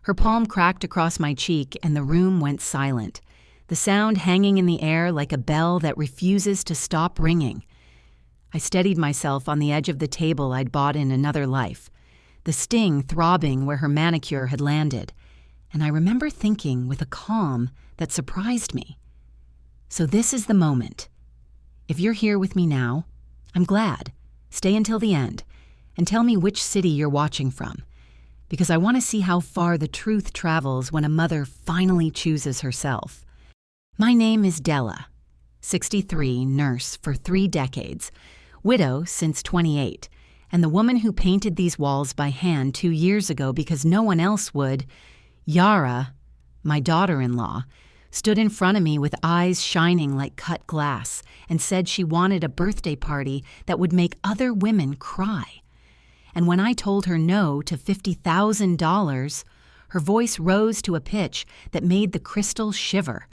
Her palm cracked across my cheek and the room went silent, the sound hanging in the air like a bell that refuses to stop ringing. I steadied myself on the edge of the table I'd bought in another life, the sting throbbing where her manicure had landed, and I remember thinking with a calm that surprised me. So this is the moment. If you're here with me now, I'm glad. Stay until the end, and tell me which city you're watching from, because I want to see how far the truth travels when a mother finally chooses herself. My name is Della, 63, nurse for 3 decades, widow since 28, and the woman who painted these walls by hand 2 years ago because no one else would. Yara, my daughter-in-law, stood in front of me with eyes shining like cut glass and said she wanted a birthday party that would make other women cry. And when I told her no to $50,000, her voice rose to a pitch that made the crystal shiver.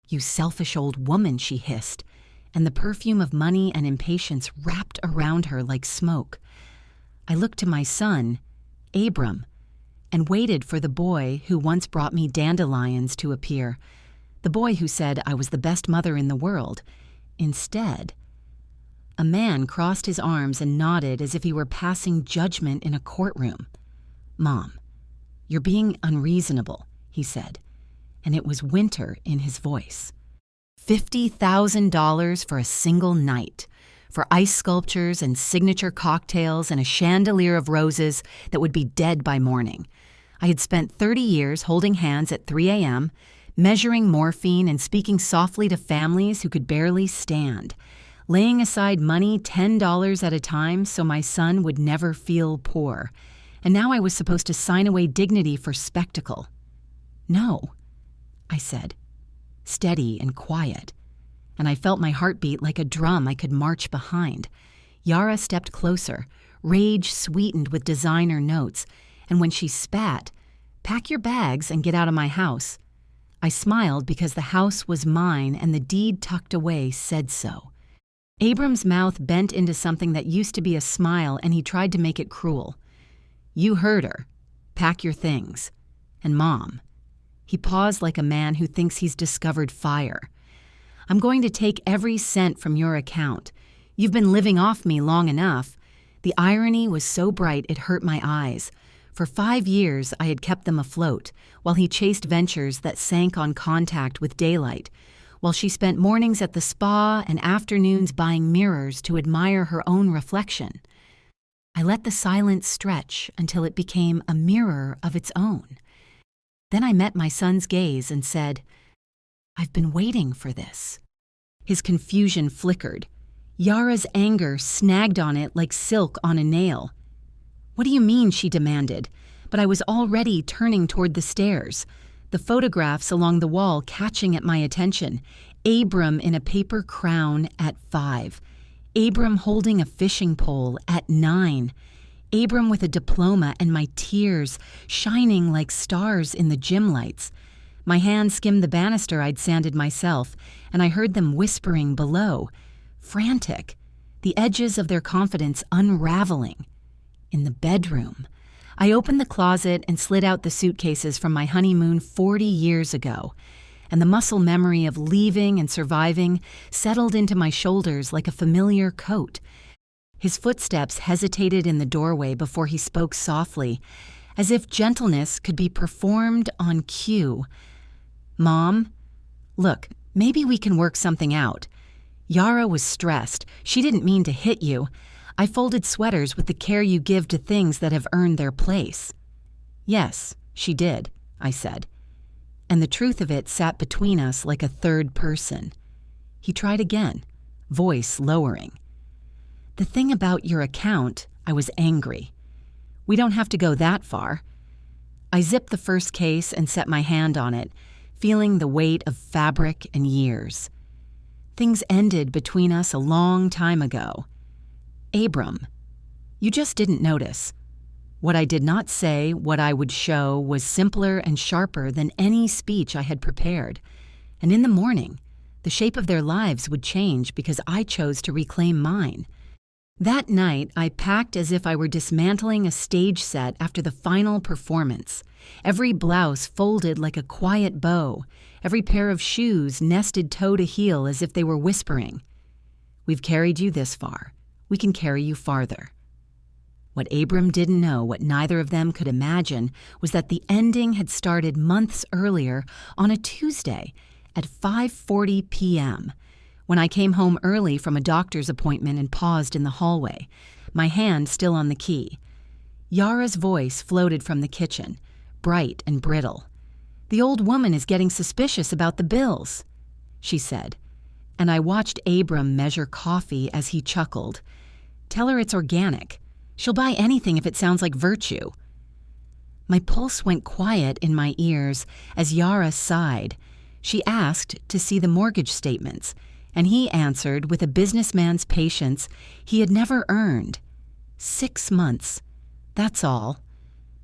"You selfish old woman," she hissed, and the perfume of money and impatience wrapped around her like smoke. I looked to my son, Abram, and waited for the boy who once brought me dandelions to appear, the boy who said I was the best mother in the world. Instead, a man crossed his arms and nodded as if he were passing judgment in a courtroom. "Mom, you're being unreasonable," he said, and it was winter in his voice. $50,000 for a single night, for ice sculptures and signature cocktails and a chandelier of roses that would be dead by morning. I had spent 30 years holding hands at 3 a.m., measuring morphine and speaking softly to families who could barely stand, laying aside money $10 at a time so my son would never feel poor. And now I was supposed to sign away dignity for spectacle. "No," I said, steady and quiet, and I felt my heartbeat like a drum I could march behind. Yara stepped closer, rage sweetened with designer notes, and when she spat, "Pack your bags and get out of my house," I smiled because the house was mine and the deed tucked away said so. Abram's mouth bent into something that used to be a smile, and he tried to make it cruel. "You heard her. Pack your things. And Mom," he paused like a man who thinks he's discovered fire, "I'm going to take every cent from your account. You've been living off me long enough." The irony was so bright it hurt my eyes. For 5 years, I had kept them afloat, while he chased ventures that sank on contact with daylight, while she spent mornings at the spa and afternoons buying mirrors to admire her own reflection. I let the silence stretch until it became a mirror of its own. Then I met my son's gaze and said, "I've been waiting for this." His confusion flickered. Yara's anger snagged on it like silk on a nail. "What do you mean?" she demanded, but I was already turning toward the stairs, the photographs along the wall catching at my attention. Abram in a paper crown at 5. Abram holding a fishing pole at 9. Abram with a diploma and my tears shining like stars in the gym lights. My hand skimmed the banister I'd sanded myself, and I heard them whispering below, frantic, the edges of their confidence unraveling. In the bedroom, I opened the closet and slid out the suitcases from my honeymoon 40 years ago, and the muscle memory of leaving and surviving settled into my shoulders like a familiar coat. His footsteps hesitated in the doorway before he spoke softly, as if gentleness could be performed on cue. "Mom, look, maybe we can work something out. Yara was stressed. She didn't mean to hit you. I folded sweaters with the care you give to things that have earned their place." "Yes, she did," I said. And the truth of it sat between us like a third person. He tried again, voice lowering. "The thing about your account," I was angry. "We don't have to go that far." I zipped the first case and set my hand on it, feeling the weight of fabric and years. Things ended between us a long time ago. "Abram, you just didn't notice. What I did not say, what I would show, was simpler and sharper than any speech I had prepared. And in the morning, the shape of their lives would change because I chose to reclaim mine. That night, I packed as if I were dismantling a stage set after the final performance. Every blouse folded like a quiet bow, every pair of shoes nested toe to heel as if they were whispering, "We've carried you this far. We can carry you farther." What Abram didn't know, what neither of them could imagine, was that the ending had started months earlier on a Tuesday at 5:40 p.m., when I came home early from a doctor's appointment and paused in the hallway, my hand still on the key. Yara's voice floated from the kitchen, bright and brittle. "The old woman is getting suspicious about the bills," she said, and I watched Abram measure coffee as he chuckled. "Tell her it's organic. She'll buy anything if it sounds like virtue." My pulse went quiet in my ears as Yara sighed. She asked to see the mortgage statements, and he answered with a businessman's patience he had never earned. 6 months. That's all.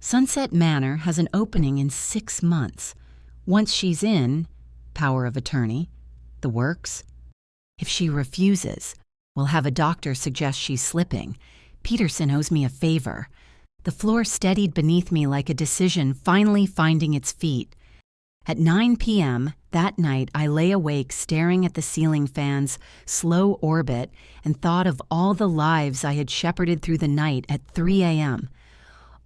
Sunset Manor has an opening in 6 months. Once she's in, power of attorney, the works. If she refuses, we'll have a doctor suggest she's slipping. Peterson owes me a favor. The floor steadied beneath me like a decision finally finding its feet. At 9 p.m. that night, I lay awake staring at the ceiling fan's slow orbit and thought of all the lives I had shepherded through the night at 3 a.m.,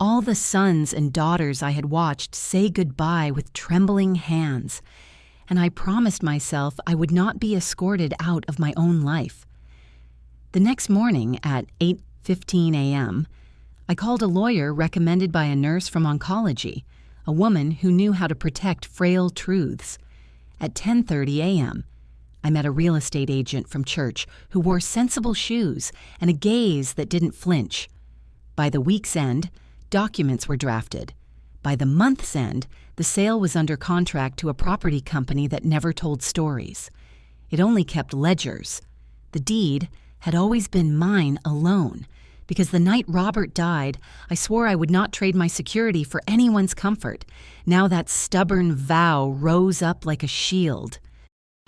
all the sons and daughters I had watched say goodbye with trembling hands, and I promised myself I would not be escorted out of my own life. The next morning at 8:15 a.m., I called a lawyer recommended by a nurse from oncology, a woman who knew how to protect frail truths. At 10:30 a.m., I met a real estate agent from church who wore sensible shoes and a gaze that didn't flinch. By the week's end, documents were drafted. By the month's end, the sale was under contract to a property company that never told stories. It only kept ledgers. The deed had always been mine alone, because the night Robert died, I swore I would not trade my security for anyone's comfort. Now that stubborn vow rose up like a shield.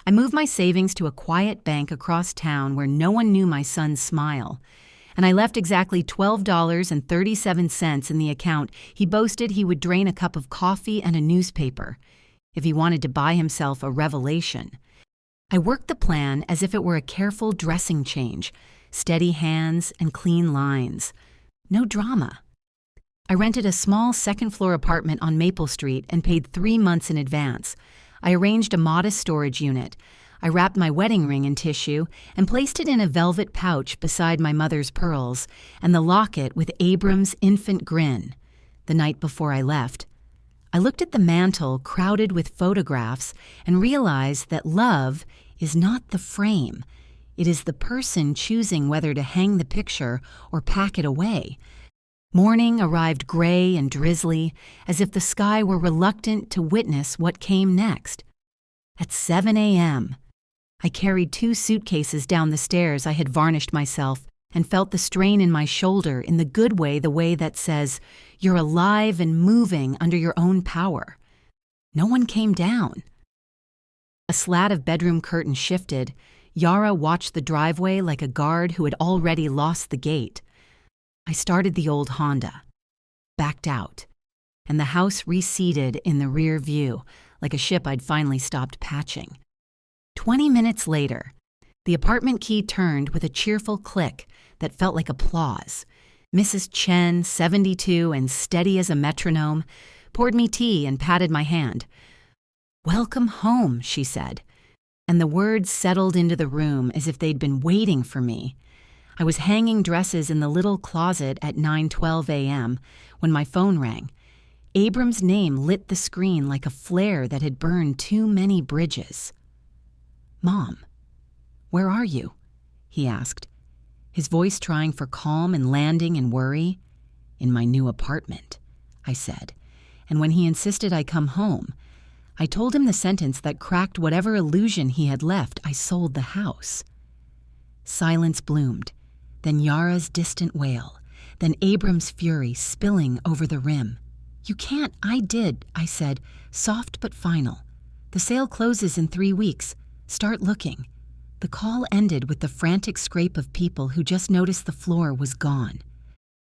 I moved my savings to a quiet bank across town where no one knew my son's smile, and I left exactly $12.37 in the account he boasted he would drain a cup of coffee and a newspaper if he wanted to buy himself a revelation. I worked the plan as if it were a careful dressing change, steady hands and clean lines. No drama. I rented a small second-floor apartment on Maple Street and paid 3 months in advance. I arranged a modest storage unit. I wrapped my wedding ring in tissue and placed it in a velvet pouch beside my mother's pearls and the locket with Abram's infant grin. The night before I left, I looked at the mantel crowded with photographs and realized that love is not the frame. It is the person choosing whether to hang the picture or pack it away. Morning arrived gray and drizzly, as if the sky were reluctant to witness what came next. At 7 a.m., I carried 2 suitcases down the stairs I had varnished myself and felt the strain in my shoulder in the good way, the way that says, you're alive and moving under your own power. No one came down. A slat of bedroom curtain shifted. Yara watched the driveway like a guard who had already lost the gate. I started the old Honda, backed out, and the house receded in the rear view like a ship I'd finally stopped patching. 20 minutes later, the apartment key turned with a cheerful click that felt like applause. Mrs. Chen, 72 and steady as a metronome, poured me tea and patted my hand. "Welcome home," she said, and the words settled into the room as if they'd been waiting for me. I was hanging dresses in the little closet at 9:12 a.m. when my phone rang. Abram's name lit the screen like a flare that had burned too many bridges. "Mom, where are you?" he asked, his voice trying for calm and landing in worry. "In my new apartment," I said, and when he insisted I come home, I told him the sentence that cracked whatever illusion he had left. I sold the house. Silence bloomed, then Yara's distant wail, then Abram's fury spilling over the rim. "You can't." "I did," I said, soft but final. "The sale closes in 3 weeks. Start looking." The call ended with the frantic scrape of people who just noticed the floor was gone.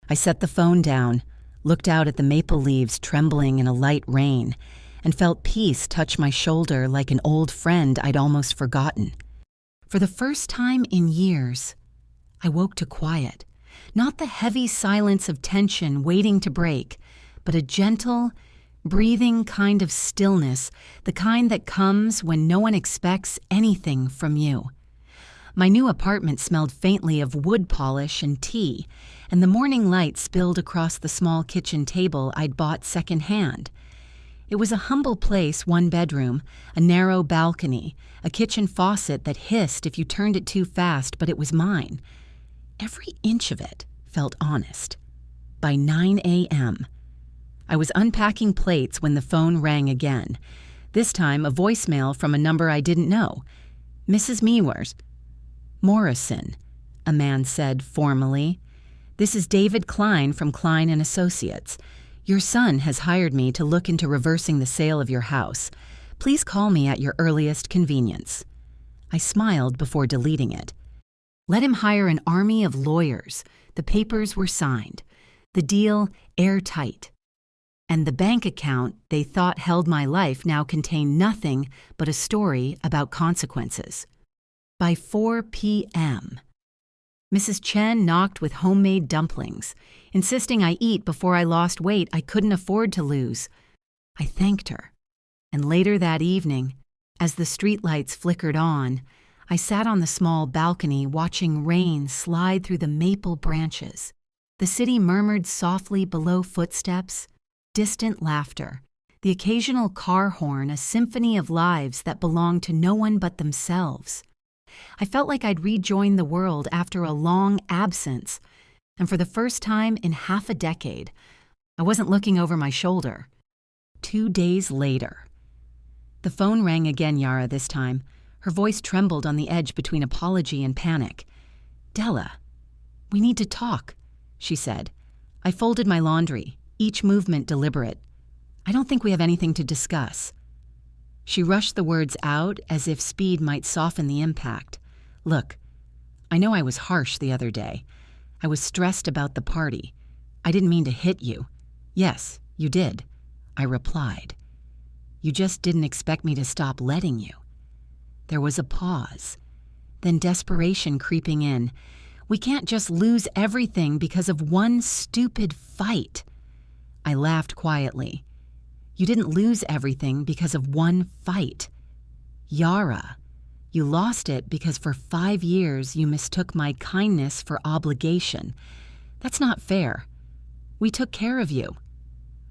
I set the phone down, looked out at the maple leaves trembling in a light rain, and felt peace touch my shoulder like an old friend I'd almost forgotten. For the first time in years, I woke to quiet. Not the heavy silence of tension waiting to break, but a gentle, breathing kind of stillness, the kind that comes when no one expects anything from you. My new apartment smelled faintly of wood polish and tea, and the morning light spilled across the small kitchen table I'd bought secondhand. It was a humble place, one bedroom, a narrow balcony, a kitchen faucet that hissed if you turned it too fast, but it was mine. Every inch of it felt honest. By 9 a.m., I was unpacking plates when the phone rang again. This time, a voicemail from a number I didn't know. "Mrs. Mewers." "Morrison," a man said formally. "This is David Klein from Klein & Associates. Your son has hired me to look into reversing the sale of your house. Please call me at your earliest convenience." I smiled before deleting it. Let him hire an army of lawyers. The papers were signed. The deal airtight. And the bank account they thought held my life now contained nothing but a story about consequences. By 4 p.m., Mrs. Chen knocked with homemade dumplings, insisting I eat before I lost weight I couldn't afford to lose. I thanked her. And later that evening, as the streetlights flickered on, I sat on the small balcony watching rain slide through the maple branches. The city murmured softly below footsteps, distant laughter, the occasional car horn, a symphony of lives that belonged to no one but themselves. I felt like I'd rejoined the world after a long absence, and for the first time in half a decade, I wasn't looking over my shoulder. 2 days later. The phone rang again, Yara, this time. Her voice trembled on the edge between apology and panic. "Della, we need to talk," she said. I folded my laundry, each movement deliberate. "I don't think we have anything to discuss." She rushed the words out as if speed might soften the impact. "Look, I know I was harsh the other day. I was stressed about the party. I didn't mean to hit you." "Yes, you did," I replied. "You just didn't expect me to stop letting you." There was a pause, then desperation creeping in. "We can't just lose everything because of one stupid fight." I laughed quietly. "You didn't lose everything because of one fight. Yara, you lost it because for 5 years you mistook my kindness for obligation. That's not fair. We took care of you."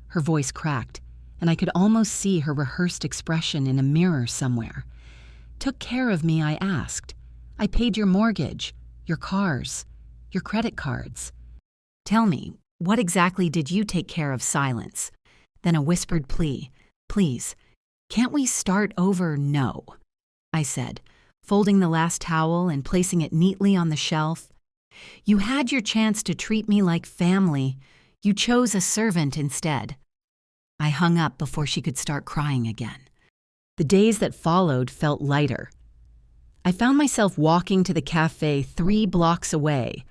Her voice cracked, and I could almost see her rehearsed expression in a mirror somewhere. "Took care of me, I asked. I paid your mortgage, your cars, your credit cards. Tell me, what exactly did you take care of?" Silence. Then a whispered plea. "Please, can't we start over?" "No," I said, folding the last towel and placing it neatly on the shelf. "You had your chance to treat me like family. You chose a servant instead." I hung up before she could start crying again. The days that followed felt lighter. I found myself walking to the cafe 3 blocks away,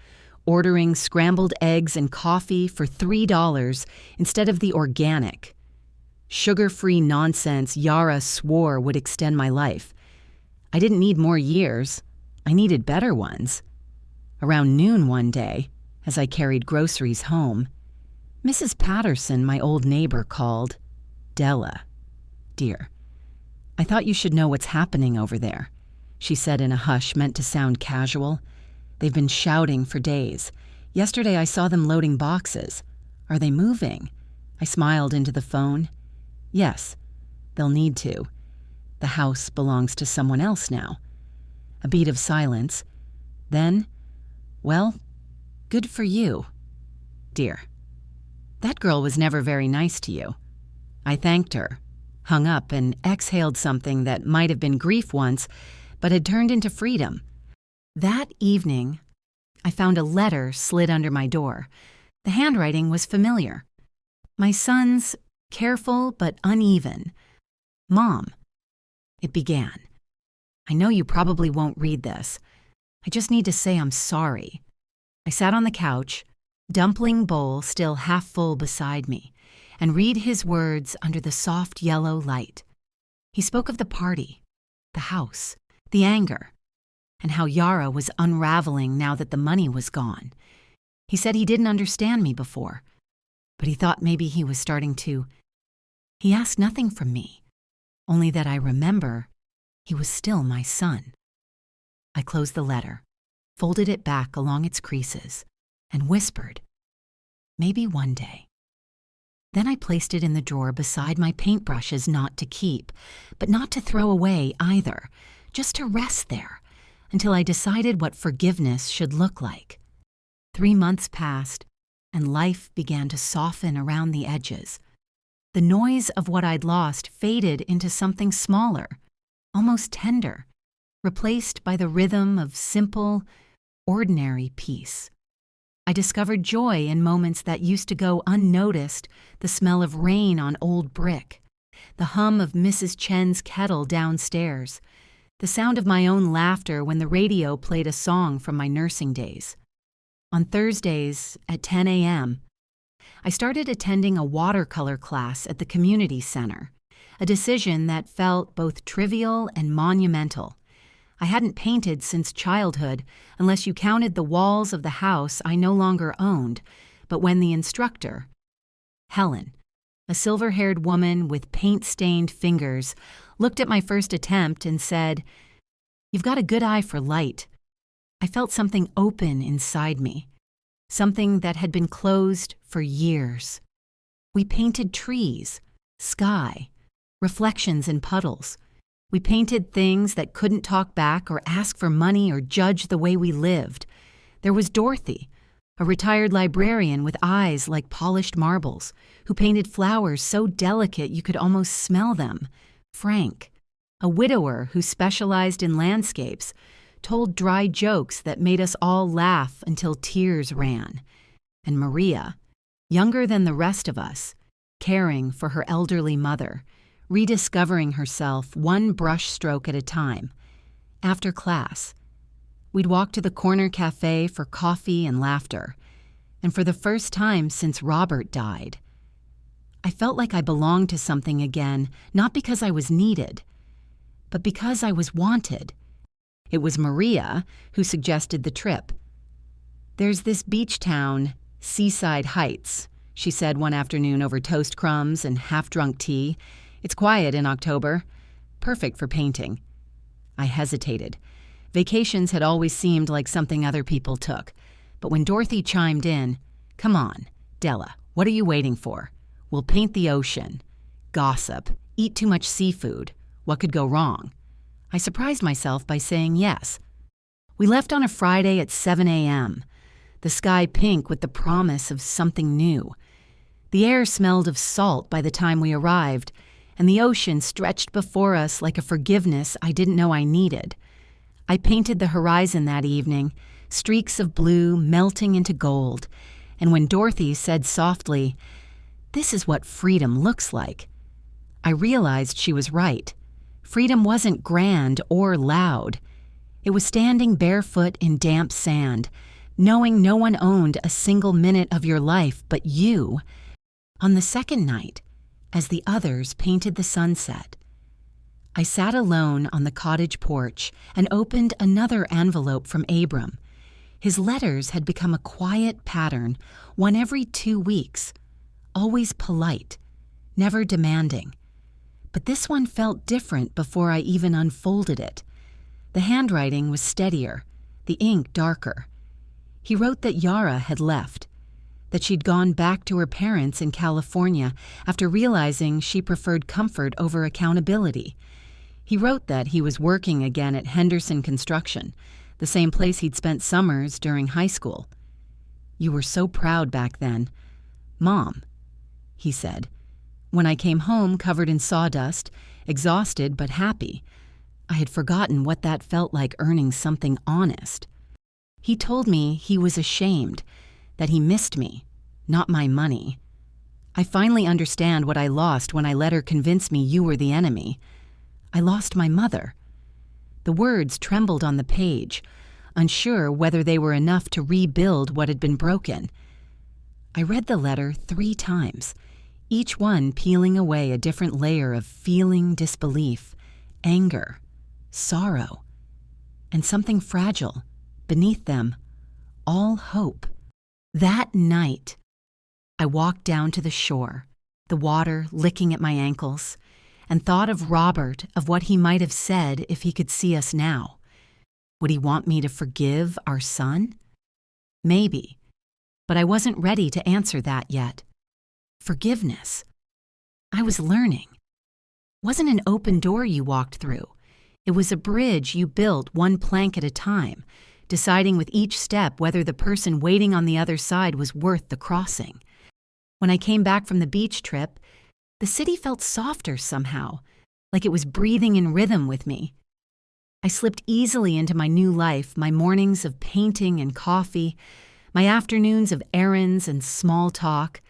ordering scrambled eggs and coffee for $3 instead of the organic, sugar-free nonsense Yara swore would extend my life. I didn't need more years. I needed better ones. Around noon one day, as I carried groceries home, Mrs. Patterson, my old neighbor, called. "Della, dear, I thought you should know what's happening over there," she said in a hush meant to sound casual. "They've been shouting for days. Yesterday I saw them loading boxes. Are they moving?" I smiled into the phone. "Yes, they'll need to. The house belongs to someone else now." A beat of silence. Then, "Well, good for you, dear. That girl was never very nice to you." I thanked her, hung up, and exhaled something that might have been grief once, but had turned into freedom. That evening, I found a letter slid under my door. The handwriting was familiar. My son's, careful but uneven. "Mom," it began, I know you probably won't read this. I just need to say I'm sorry. I sat on the couch, dumpling bowl still half full beside me, and read his words under the soft yellow light. He spoke of the party, the house, the anger, and how Yara was unraveling now that the money was gone. He said he didn't understand me before, but he thought maybe he was starting to. He asked nothing from me, only that I remember he was still my son. I closed the letter, folded it back along its creases, and whispered, maybe one day. Then I placed it in the drawer beside my paintbrushes, not to keep, but not to throw away either, just to rest there until I decided what forgiveness should look like. 3 months passed, and life began to soften around the edges. The noise of what I'd lost faded into something smaller, almost tender, replaced by the rhythm of simple, ordinary peace. I discovered joy in moments that used to go unnoticed, the smell of rain on old brick, the hum of Mrs. Chen's kettle downstairs, the sound of my own laughter when the radio played a song from my nursing days. On Thursdays at 10 a.m., I started attending a watercolor class at the community center, a decision that felt both trivial and monumental. I hadn't painted since childhood, unless you counted the walls of the house I no longer owned, but when the instructor, Helen, a silver-haired woman with paint-stained fingers, looked at my first attempt and said, "You've got a good eye for light." I felt something open inside me, something that had been closed for years. We painted trees, sky, reflections in puddles. We painted things that couldn't talk back or ask for money or judge the way we lived. There was Dorothy, a retired librarian with eyes like polished marbles, who painted flowers so delicate you could almost smell them. Frank, a widower who specialized in landscapes, told dry jokes that made us all laugh until tears ran. And Maria, younger than the rest of us, caring for her elderly mother, rediscovering herself one brush stroke at a time. After class, we'd walk to the corner cafe for coffee and laughter, and for the first time since Robert died, I felt like I belonged to something again, not because I was needed, but because I was wanted. It was Maria who suggested the trip. "There's this beach town, Seaside Heights," she said one afternoon over toast crumbs and half-drunk tea. "It's quiet in October. Perfect for painting." I hesitated. Vacations had always seemed like something other people took. But when Dorothy chimed in, "Come on, Della, what are you waiting for? We'll paint the ocean. Gossip. Eat too much seafood. What could go wrong?" I surprised myself by saying yes. We left on a Friday at 7 a.m., the sky pink with the promise of something new. The air smelled of salt by the time we arrived, and the ocean stretched before us like a forgiveness I didn't know I needed. I painted the horizon that evening, streaks of blue melting into gold, and when Dorothy said softly, "This is what freedom looks like," I realized she was right. Freedom wasn't grand or loud. It was standing barefoot in damp sand, knowing no one owned a single minute of your life but you. On the second night, as the others painted the sunset, I sat alone on the cottage porch and opened another envelope from Abram. His letters had become a quiet pattern, one every 2 weeks, always polite, never demanding. But this one felt different before I even unfolded it. The handwriting was steadier, the ink darker. He wrote that Yara had left, that she'd gone back to her parents in California after realizing she preferred comfort over accountability. He wrote that he was working again at Henderson Construction, the same place he'd spent summers during high school. "You were so proud back then. Mom," he said, "when I came home covered in sawdust, exhausted but happy, I had forgotten what that felt like earning something honest." He told me he was ashamed, that he missed me, not my money. I finally understand what I lost when I let her convince me you were the enemy. I lost my mother. The words trembled on the page, unsure whether they were enough to rebuild what had been broken. I read the letter 3 times, each one peeling away a different layer of feeling disbelief, anger, sorrow, and something fragile, beneath them, all hope. That night, I walked down to the shore, the water licking at my ankles, and thought of Robert, of what he might have said if he could see us now. Would he want me to forgive our son? Maybe, but I wasn't ready to answer that yet. Forgiveness. I was learning. Wasn't an open door you walked through. It was a bridge you built one plank at a time, deciding with each step whether the person waiting on the other side was worth the crossing. When I came back from the beach trip, the city felt softer somehow, like it was breathing in rhythm with me. I slipped easily into my new life, my mornings of painting and coffee, my afternoons of errands and small talk,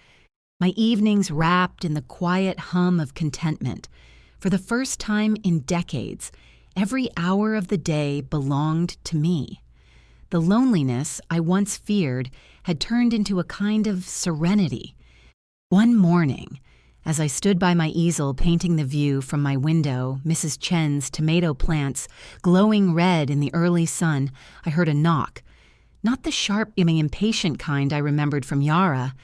my evenings wrapped in the quiet hum of contentment. For the first time in decades, every hour of the day belonged to me. The loneliness I once feared had turned into a kind of serenity. One morning, as I stood by my easel painting the view from my window, Mrs. Chen's tomato plants glowing red in the early sun, I heard a knock. Not the sharp, impatient kind I remembered from Yara,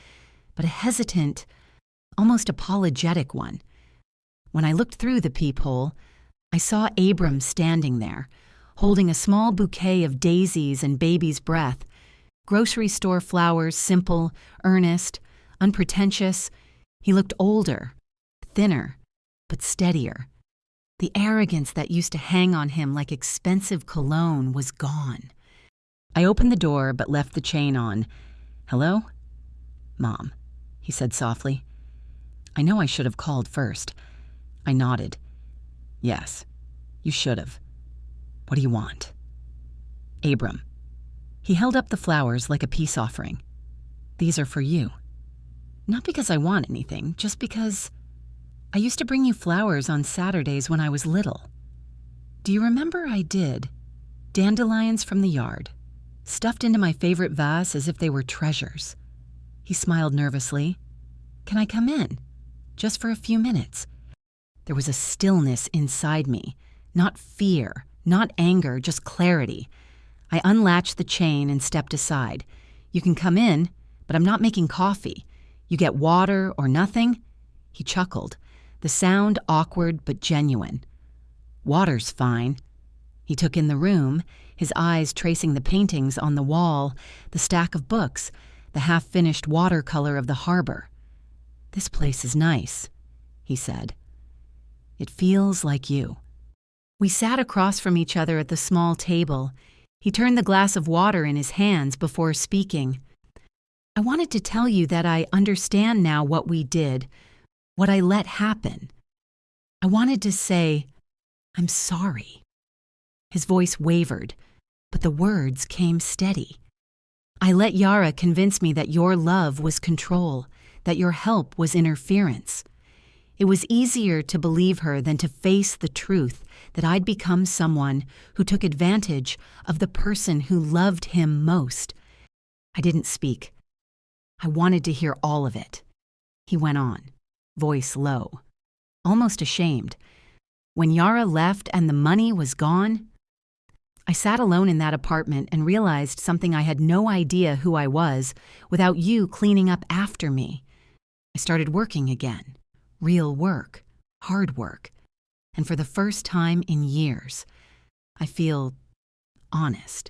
but a hesitant, almost apologetic one. When I looked through the peephole, I saw Abram standing there, holding a small bouquet of daisies and baby's breath, grocery store flowers, simple, earnest, unpretentious. He looked older, thinner, but steadier. The arrogance that used to hang on him like expensive cologne was gone. I opened the door but left the chain on. "Hello?" "Mom," he said softly. "I know I should have called first." I nodded. "Yes, you should have. What do you want?" "Abram." He held up the flowers like a peace offering. "These are for you. Not because I want anything, just because I used to bring you flowers on Saturdays when I was little. Do you remember I did? Dandelions from the yard, stuffed into my favorite vase as if they were treasures." He smiled nervously. "Can I come in? Just for a few minutes?" There was a stillness inside me, not fear, not anger, just clarity. I unlatched the chain and stepped aside. "You can come in, but I'm not making coffee. You get water or nothing?" He chuckled, the sound awkward but genuine. "Water's fine." He took in the room, his eyes tracing the paintings on the wall, the stack of books, the half-finished watercolor of the harbor. "This place is nice," he said. "It feels like you." We sat across from each other at the small table. He turned the glass of water in his hands before speaking. "I wanted to tell you that I understand now what we did, what I let happen. I wanted to say, I'm sorry." His voice wavered, but the words came steady. "I let Yara convince me that your love was control, that your help was interference. It was easier to believe her than to face the truth that I'd become someone who took advantage of the person who loved him most." I didn't speak. I wanted to hear all of it. He went on, voice low, almost ashamed. "When Yara left and the money was gone, I sat alone in that apartment and realized something I had no idea who I was without you cleaning up after me. I started working again. Real work, hard work, and for the first time in years, I feel honest,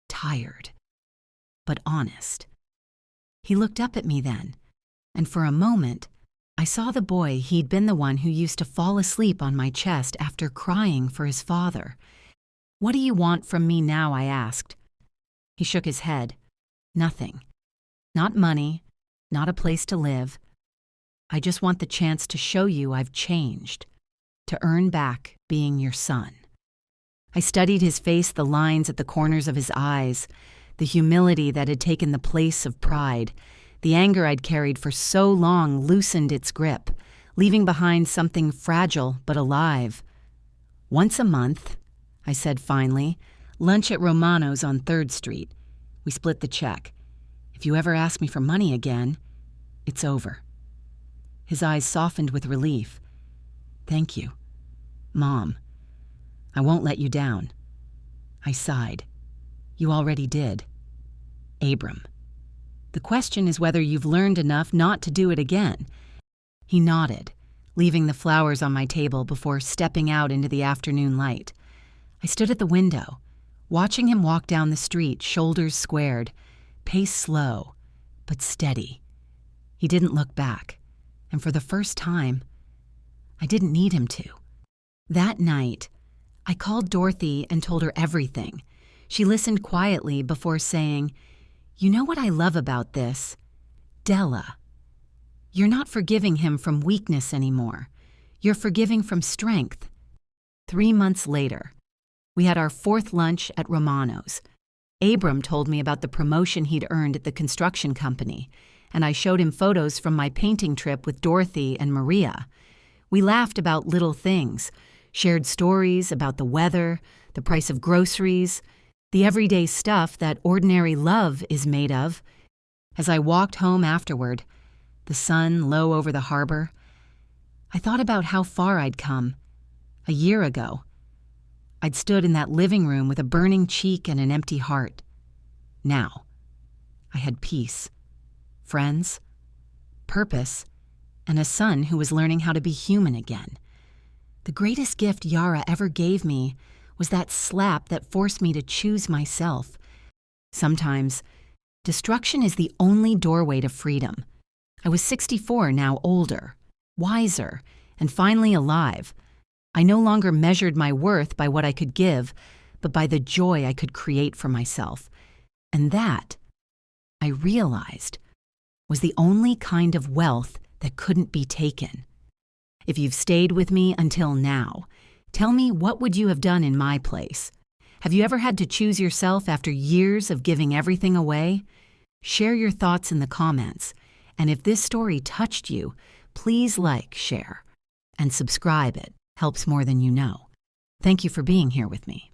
tired, but honest." He looked up at me then, and for a moment, I saw the boy he'd been the one who used to fall asleep on my chest after crying for his father. "What do you want from me now?" I asked. He shook his head. "Nothing. Not money, not a place to live. I just want the chance to show you I've changed, to earn back being your son." I studied his face, the lines at the corners of his eyes, the humility that had taken the place of pride. The anger I'd carried for so long loosened its grip, leaving behind something fragile but alive. "Once a month," I said finally. "Lunch at Romano's on 3rd Street. We split the check. If you ever ask me for money again, it's over." His eyes softened with relief. "Thank you. Mom, I won't let you down." I sighed. "You already did." "Abram, the question is whether you've learned enough not to do it again." He nodded, leaving the flowers on my table before stepping out into the afternoon light. I stood at the window, watching him walk down the street, shoulders squared, pace slow, but steady. He didn't look back, and for the first time, I didn't need him to. That night, I called Dorothy and told her everything. She listened quietly before saying, "You know what I love about this? Della. You're not forgiving him from weakness anymore. You're forgiving from strength." 3 months later, we had our 4th lunch at Romano's. Abram told me about the promotion he'd earned at the construction company, and I showed him photos from my painting trip with Dorothy and Maria. We laughed about little things, shared stories about the weather, the price of groceries, the everyday stuff that ordinary love is made of. As I walked home afterward, the sun low over the harbor, I thought about how far I'd come. A year ago, I'd stood in that living room with a burning cheek and an empty heart. Now, I had peace, friends, purpose, and a son who was learning how to be human again. The greatest gift Yara ever gave me was that slap that forced me to choose myself. Sometimes, destruction is the only doorway to freedom. I was 64, now older, wiser, and finally alive. I no longer measured my worth by what I could give, but by the joy I could create for myself. And that, I realized, was the only kind of wealth that couldn't be taken. If you've stayed with me until now, tell me, what would you have done in my place? Have you ever had to choose yourself after years of giving everything away? Share your thoughts in the comments. And if this story touched you, please like, share, and subscribe. It helps more than you know. Thank you for being here with me.